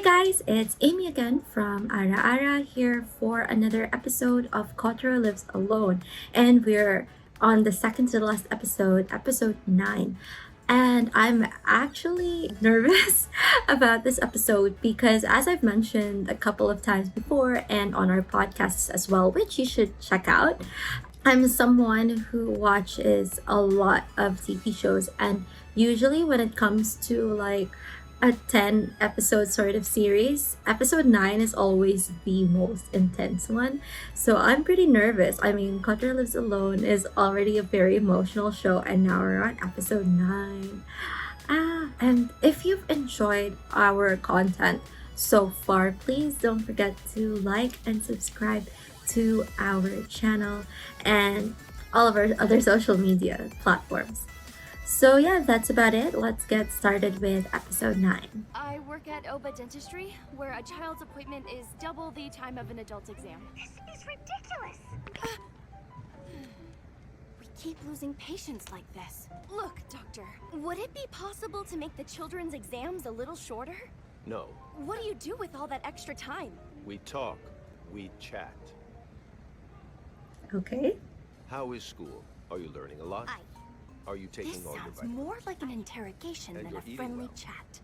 guys, it's Amy again from Ara Ara here for another episode of Kotaro Lives Alone. And we're on the second to the last episode, episode 9. And I'm actually nervous about this episode because, as I've mentioned a couple of times before and on our podcasts as well, which you should check out, I'm someone who watches a lot of TV shows, and usually when it comes to like a 10 episode sort of series, episode 9 is always the most intense one. So I'm pretty nervous. I mean, Kotaro Lives Alone is already a very emotional show, and now we're on episode 9. And if you've enjoyed our content so far, please don't forget to like and subscribe to our channel and all of our other social media platforms. So yeah, that's about it. Let's get started with episode 9. I work at Oba Dentistry, where a child's appointment is double the time of an adult exam. This is ridiculous. We keep losing patients like this. Look, doctor, would it be possible to make the children's exams a little shorter? No, What do you do with all that extra time? we talk, we chat. Okay. How is school? Are you learning a lot? Are you taking This all your sounds vitamins? more like an interrogation And than you're a eating friendly well. chat.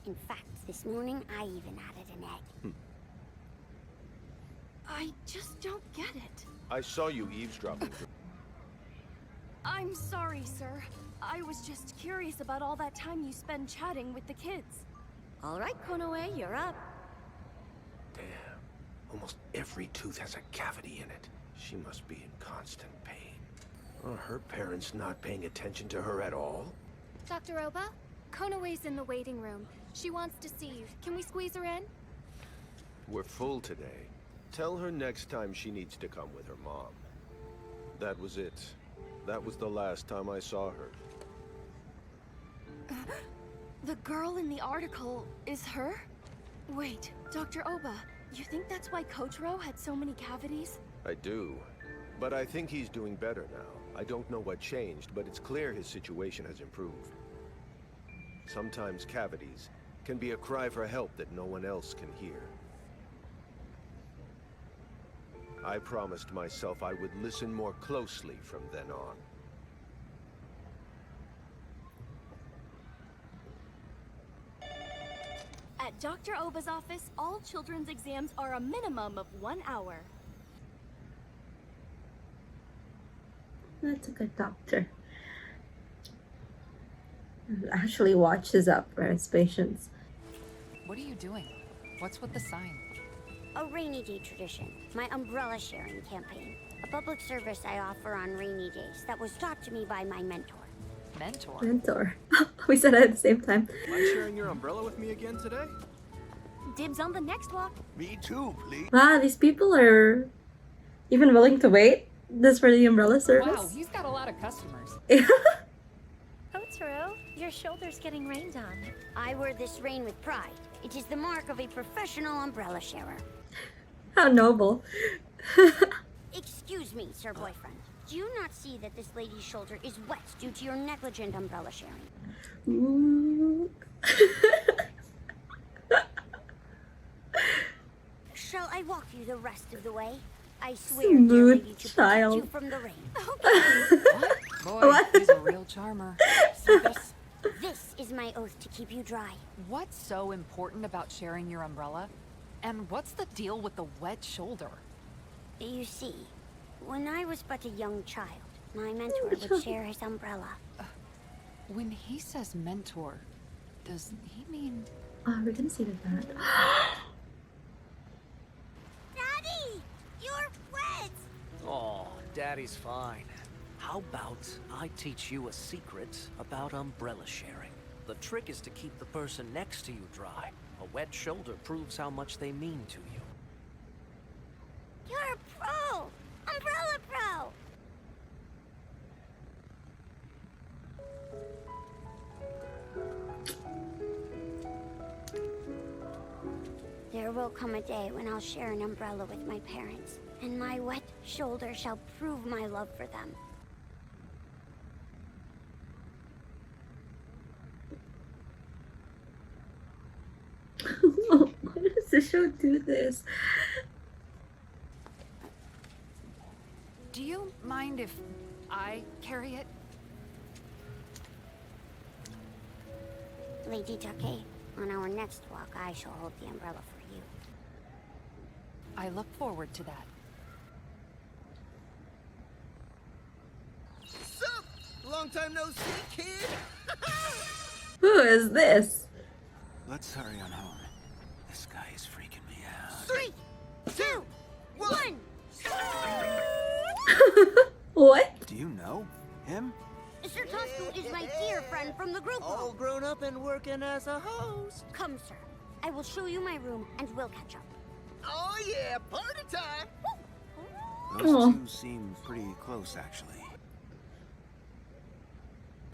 In fact, this morning I even added an egg. I just don't get it. I saw you eavesdropping. I'm sorry, sir. I was just curious about all that time you spend chatting with the kids. All right, KODOMOi, you're up. Damn, almost every tooth has a cavity in it. She must be in constant pain. Are her parents not paying attention to her at all? Dr. Oba, KODOMOi's in the waiting room. She wants to see you. Can we squeeze her in? We're full today. Tell her next time she needs to come with her mom. That was it. That was the last time I saw her. The girl in the article is her? Wait, Dr. Oba, you think that's why Kotaro had so many cavities? I do. But I think he's doing better now. I don't know what changed, but it's clear his situation has improved. Sometimes cavities can be a cry for help that no one else can hear. I promised myself I would listen more closely from then on. At Dr. Oba's office, all children's exams are a minimum of 1 hour. That's a good doctor. Actually watches up for his patients. What are you doing? What's with the sign? A rainy day tradition. My umbrella sharing campaign. A public service I offer on rainy days that was taught to me by my mentor. Mentor? Mentor. We said it at the same time. Mind sharing your umbrella with me again today? Dibs on the next walk. Me too, please. Wow, these people are even willing to wait this for the umbrella Wow, service. he's got a lot of customers. Kotaro, your shoulder's getting rained on. I wear this rain with pride. It is the mark of a professional umbrella sharer. How noble. Excuse me, sir boyfriend. Do you not see that this lady's shoulder is wet due to your negligent umbrella sharing? Ooh. Shall I walk you the rest of the way? I swear, dear Smooth lady, to protect child. you from the rain. What? Boy, What? he's a real charmer. See this? This is my oath to keep you dry. What's so important about sharing your umbrella? And what's the deal with the wet shoulder? You see, when I was but a young child, my mentor would share his umbrella. When he says mentor, does he mean... Oh, we're gonna see that. Daddy! You're wet! Oh, Daddy's fine. How about I teach you a secret about umbrella sharing? The trick is to keep the person next to you dry. A wet shoulder proves how much they mean to you. You're a pro! Umbrella pro! There will come a day when I'll share an umbrella with my parents, and my wet shoulder shall prove my love for them. Oh show do this? Do you mind if I carry it? Lady Take, on our next walk, I shall hold the umbrella for you. I look forward to that. Sup? Long time no see, kid. Who is this? Let's hurry on home. This guy is freaking me out. 3, 2, 1. What? Do you know him? Sir Tosco is my dear friend from the group. All grown up and working as a host. Come, sir. I will show you my room, and we'll catch up. Oh yeah, party time! Those Aw. two seem pretty close, actually.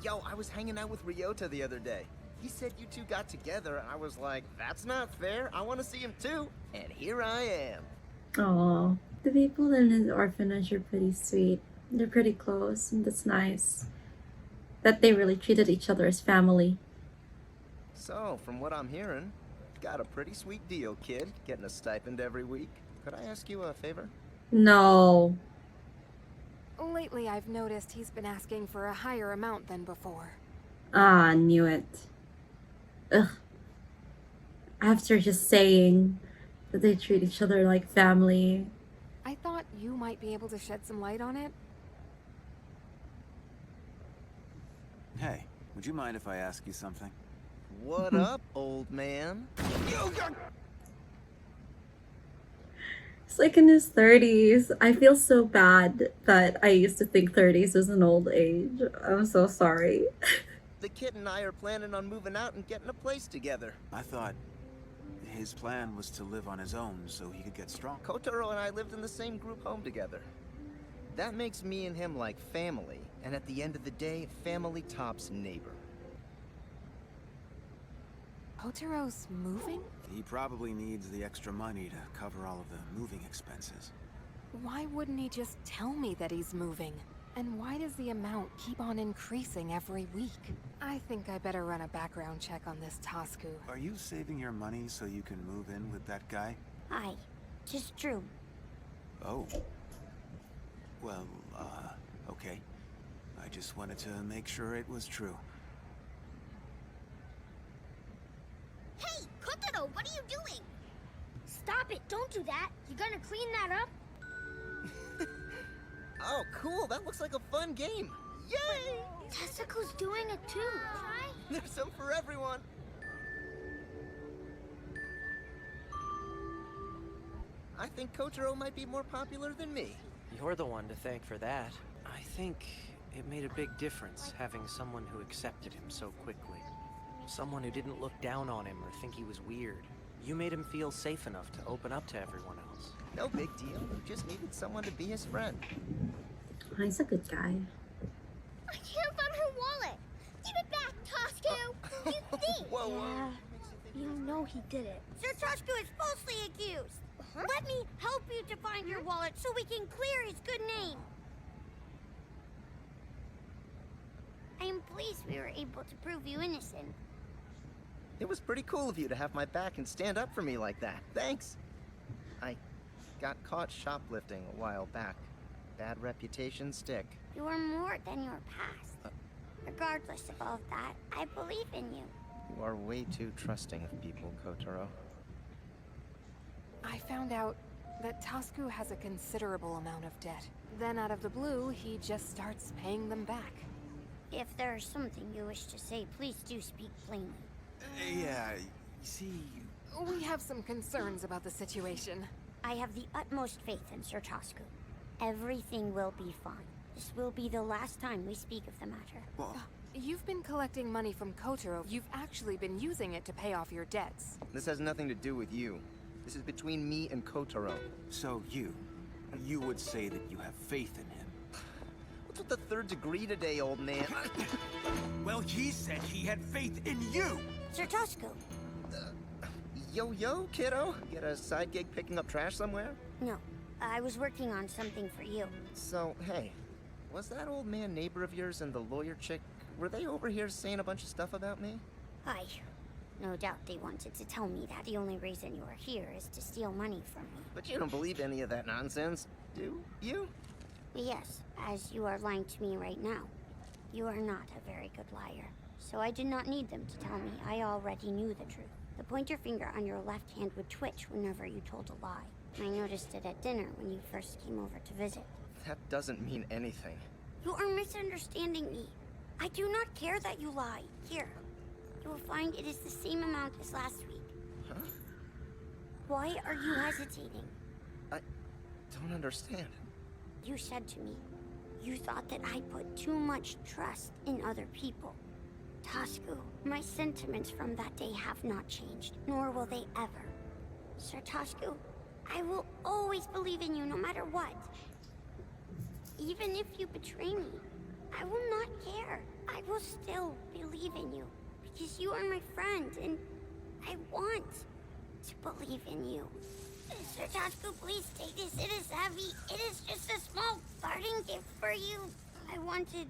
Yo, I was hanging out with Ryota the other day. He said you two got together, and I was like, that's not fair. I want to see him too. And here I am. Oh, the people in his orphanage are pretty sweet. They're pretty close, and that's nice. That they really treated each other as family. So, from what I'm hearing, got a pretty sweet deal, kid. Getting a stipend every week. Could I ask you a favor? No. Lately, I've noticed he's been asking for a higher amount than before. Ah, knew it. Ugh. After just saying that they treat each other like family. I thought you might be able to shed some light on it. Hey, would you mind if I ask you something? What up, old man? He's like in his 30s. I feel so bad that I used to think 30s was an old age. I'm so sorry. The kid and I are planning on moving out and getting a place together. I thought his plan was to live on his own so he could get strong. Kotaro and I lived in the same group home together. That makes me and him like family, and at the end of the day, family tops neighbor. Kotaro's moving? He probably needs the extra money to cover all of the moving expenses. Why wouldn't he just tell me that he's moving? And why does the amount keep on increasing every week? I think I better run a background check on this Tosku. Are you saving your money so you can move in with that guy? Aye, 'tis true. Oh. Well, okay. I just wanted to make sure it was true. Hey, Kotaro, what are you doing? Stop it, don't do that. You gonna clean that up? Oh, cool, that looks like a fun game. Yay! Tessaco's doing it too. Try? There's some for everyone. I think Kotaro might be more popular than me. You're the one to thank for that. I think it made a big difference having someone who accepted him so quickly. Someone who didn't look down on him or think he was weird. You made him feel safe enough to open up to everyone else. No big deal, he just needed someone to be his friend. He's a good guy. I can't find her wallet. Give it back, Tosco. You thief. Whoa, whoa. Yeah, you know he did it. Sir Tosco is falsely accused. Let me help you to find your wallet so we can clear his good name. I am pleased we were able to prove you innocent. It was pretty cool of you to have my back and stand up for me like that. Thanks. I got caught shoplifting a while back. Bad reputation stick. You are more than your past. Regardless of all of that, I believe in you. You are way too trusting of people, Kotaro. I found out that Tosku has a considerable amount of debt. Then out of the blue, he just starts paying them back. If there is something you wish to say, please do speak plainly. Yeah, you see... We have some concerns about the situation. I have the utmost faith in Sir Tosku. Everything will be fine. This will be the last time we speak of the matter. Well, You've been collecting money from Kotaro. You've actually been using it to pay off your debts. This has nothing to do with you. This is between me and Kotaro. so you would say that you have faith in him. What's with the third degree today, old man? Well, he said he had faith in you! Sir Tosku. Yo, kiddo? Get a side gig picking up trash somewhere? No, I was working on something for you. So, hey, was that old man neighbor of yours and the lawyer chick, were they over here saying a bunch of stuff about me? Aye. No doubt they wanted to tell me that the only reason you are here is to steal money from me. But you don't believe any of that nonsense, do you? Yes, as you are lying to me right now. You are not a very good liar. So I did not need them to tell me. I already knew the truth. The pointer finger on your left hand would twitch whenever you told a lie. I noticed it at dinner when you first came over to visit. That doesn't mean anything. You are misunderstanding me. I do not care that you lie. Here. You will find it is the same amount as last week. Huh? Why are you hesitating? I don't understand. You said to me, you thought that I put too much trust in other people. Tasku, my sentiments from that day have not changed, nor will they ever. Sir Tasku, I will always believe in you no matter what. Even if you betray me, I will not care. I will still believe in you, because you are my friend, and I want to believe in you. Sir Tasku, please take this. It is heavy. It is just a small parting gift for you. I wanted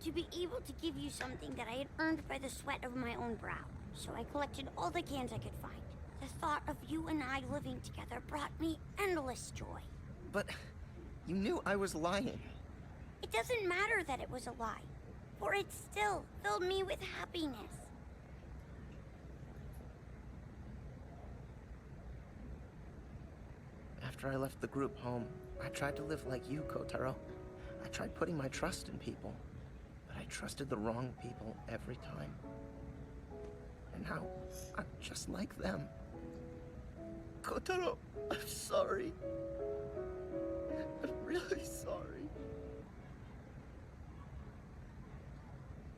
to be able to give you something that I had earned by the sweat of my own brow. So I collected all the cans I could find. The thought of you and I living together brought me endless joy. But you knew I was lying. It doesn't matter that it was a lie, for it still filled me with happiness. After I left the group home, I tried to live like you, Kotaro. I tried putting my trust in people, but I trusted the wrong people every time. And now, I'm just like them. Kotaro, I'm sorry. I'm really sorry.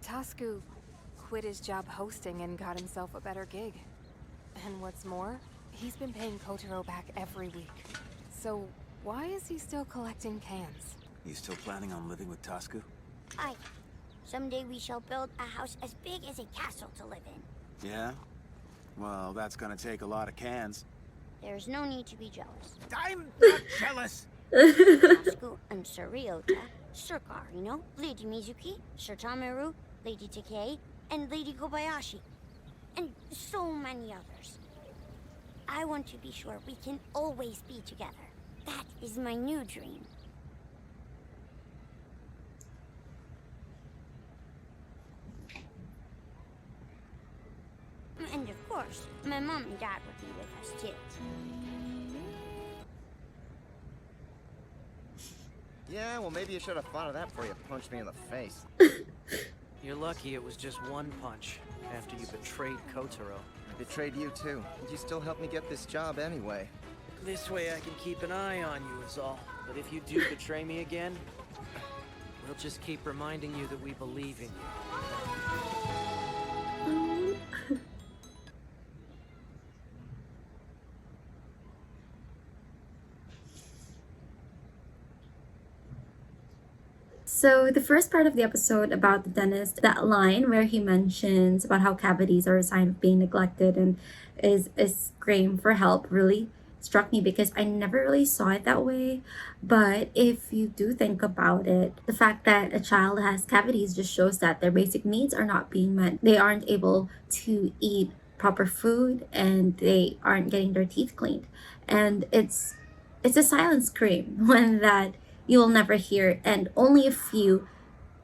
Tasku quit his job hosting and got himself a better gig. And what's more, he's been paying Kotaro back every week. So why is he still collecting cans? You still planning on living with Tasku? Aye. Someday we shall build a house as big as a castle to live in. Yeah? Well, that's gonna take a lot of cans. There's no need to be jealous. I'm not jealous! Tasku and Sir Ryota, Sir Karino, Lady Mizuki, Sir Tameru, Lady Takei, and Lady Kobayashi. And so many others. I want to be sure we can always be together. That is my new dream. And of course, my mom and dad would be with us too. Yeah, well, maybe you should have thought of that before you punched me in the face. You're lucky it was just one punch after you betrayed Kotaro. I betrayed you too, and you still helped me get this job anyway. This way I can keep an eye on you is all. But if you do betray me again, we'll just keep reminding you that we believe in you. So the first part of the episode about the dentist, that line where he mentions about how cavities are a sign of being neglected and is a scream for help, really struck me because I never really saw it that way. But if you do think about it, the fact that a child has cavities just shows that their basic needs are not being met. They aren't able to eat proper food and they aren't getting their teeth cleaned. And it's a silent scream, one that you will never hear and only a few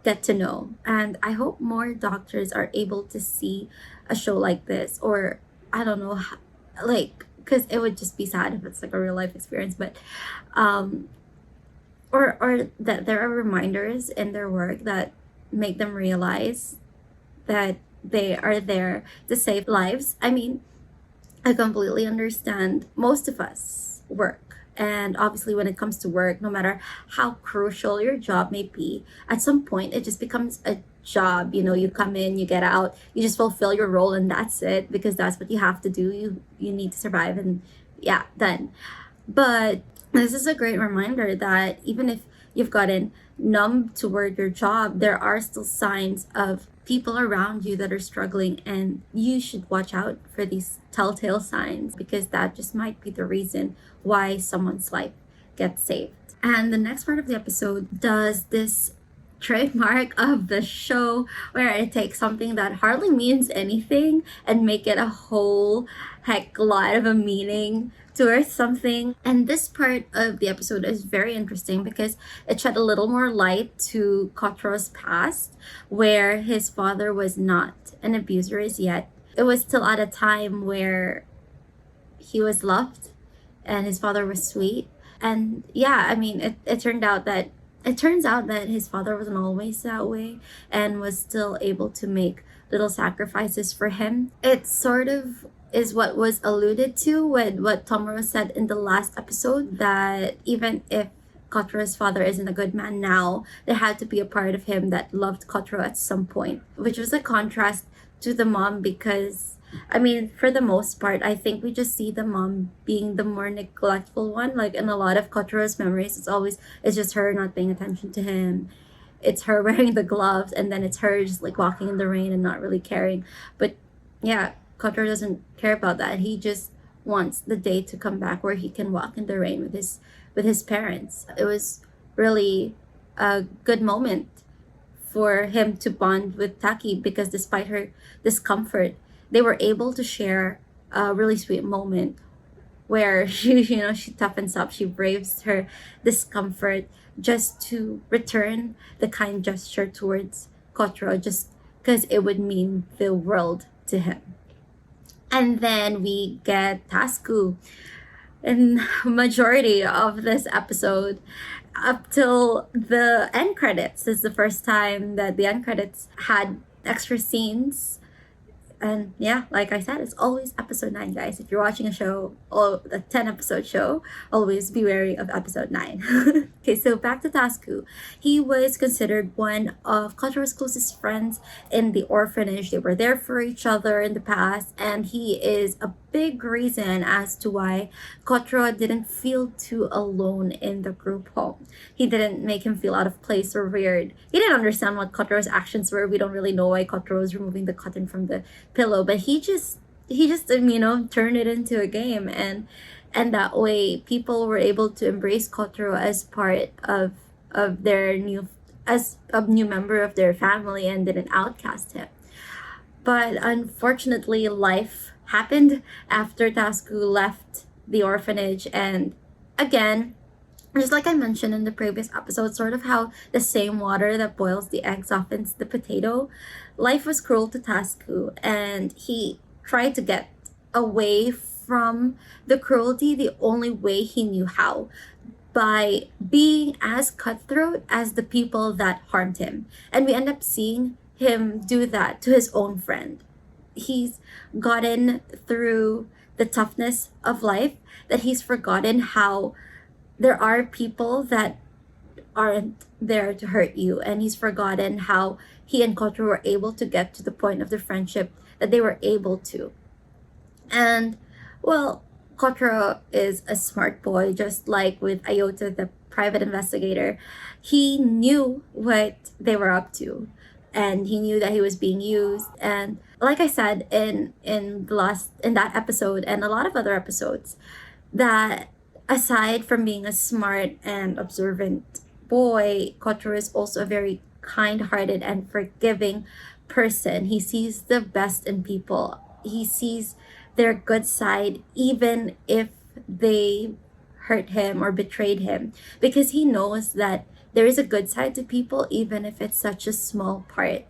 get to know. And I hope more doctors are able to see a show like this, or I don't know, like, because it would just be sad if it's like a real life experience, but or that there are reminders in their work that make them realize that they are there to save lives. I mean, I completely understand most of us work. And obviously when it comes to work, no matter how crucial your job may be, at some point it just becomes a job. You know, you come in, you get out, you just fulfill your role and that's it, because that's what you have to do. You need to survive, and yeah, done. But this is a great reminder that even if you've gotten numb toward your job, there are still signs of people around you that are struggling, and you should watch out for these telltale signs, because that just might be the reason why someone's life gets saved. And the next part of the episode does this trademark of the show, where it takes something that hardly means anything and make it a whole heck lot of a meaning towards something. And this part of the episode is very interesting because it shed a little more light to Kotaro's past, where his father was not an abuser as yet. It was still at a time where he was loved and his father was sweet. And yeah, I mean, it turns out that his father wasn't always that way and was still able to make little sacrifices for him. It sort of is what was alluded to with what Tomura said in the last episode, that even if Kotaro's father isn't a good man now, there had to be a part of him that loved Kotaro at some point, which was a contrast to the mom because, I mean, for the most part, I think we just see the mom being the more neglectful one. Like in a lot of Kotaro's memories, it's just her not paying attention to him. It's her wearing the gloves, and then it's her just like walking in the rain and not really caring. But yeah, Kotaro doesn't care about that. He just wants the day to come back where he can walk in the rain with his parents. It was really a good moment for him to bond with Taki because despite her discomfort, they were able to share a really sweet moment where she toughens up, she braves her discomfort just to return the kind gesture towards Kotaro, just because it would mean the world to him. And then we get Tasku in majority of this episode. Up till the end credits is the first time that the end credits had extra scenes. And yeah, like I said, it's always episode 9, guys. If you're watching a show, or a 10 episode show, always be wary of episode 9. Okay, so back to Tasku. He was considered one of Kotaro's closest friends in the orphanage. They were there for each other in the past, and he is a big reason as to why Kotaro didn't feel too alone in the group home. He didn't make him feel out of place or weird. He didn't understand what Kotaro's actions were. We don't really know why Kotaro was removing the cotton from the pillow, but he just turned it into a game, and that way people were able to embrace Kotaro as part of their new member of their family and didn't outcast him. But unfortunately, life happened after Tasku left the orphanage, and again, just like I mentioned in the previous episode, sort of how the same water that boils the egg softens the potato, life was cruel to Tasku, and he tried to get away from the cruelty the only way he knew how, by being as cutthroat as the people that harmed him. And we end up seeing him do that to his own friend. He's gotten through the toughness of life that he's forgotten how there are people that aren't there to hurt you, and he's forgotten how he and Kotaro were able to get to the point of the friendship that they were able to. And well, Kotaro is a smart boy, just like with Ayota, the private investigator. He knew what they were up to, and he knew that he was being used. And like I said in that episode and a lot of other episodes, that aside from being a smart and observant boy, Kotaro is also a very kind-hearted and forgiving person. He sees the best in people. He sees their good side even if they hurt him or betrayed him, because he knows that there is a good side to people even if it's such a small part.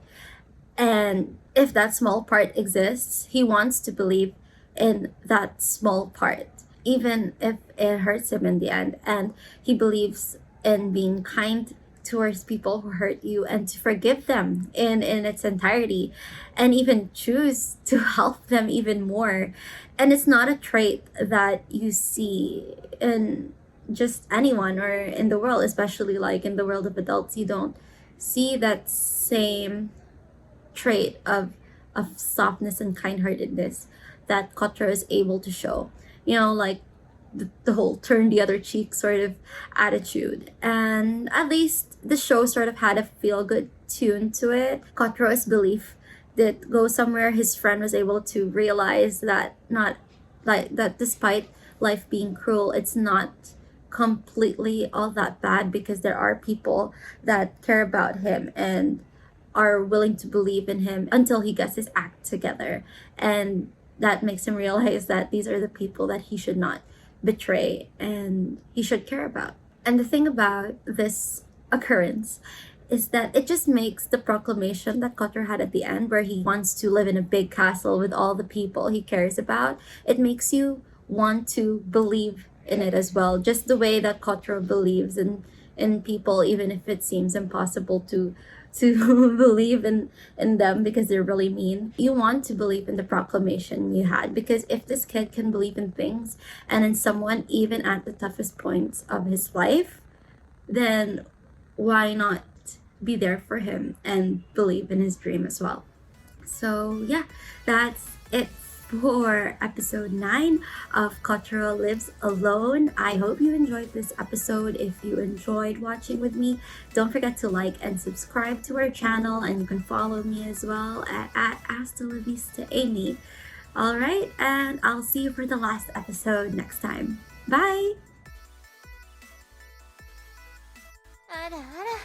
And if that small part exists, he wants to believe in that small part, even if it hurts him in the end. And he believes in being kind towards people who hurt you and to forgive them in its entirety, and even choose to help them even more. And it's not a trait that you see in just anyone or in the world, especially like in the world of adults. You don't see that same trait of softness and kind-heartedness that Kotaro is able to show. Like the whole turn the other cheek sort of attitude. And at least the show sort of had a feel-good tune to it. Kotaro's belief did go somewhere. His friend was able to realize that despite life being cruel, it's not completely all that bad, because there are people that care about him and are willing to believe in him until he gets his act together. And that makes him realize that these are the people that he should not betray and he should care about. And the thing about this occurrence is that it just makes the proclamation that Kotaro had at the end, where he wants to live in a big castle with all the people he cares about, it makes you want to believe in it as well. Just the way that Kotaro believes in people, even if it seems impossible to believe in them because they're really mean. You want to believe in the proclamation you had, because if this kid can believe in things and in someone even at the toughest points of his life, then why not be there for him and believe in his dream as well? So yeah, that's it for episode 9 of Kotaro Lives Alone. I hope you enjoyed this episode. If you enjoyed watching with me, don't forget to like and subscribe to our channel, and you can follow me as well at Hasta La Vista Amy. Alright, and I'll see you for the last episode next time. Bye! Ara Ara.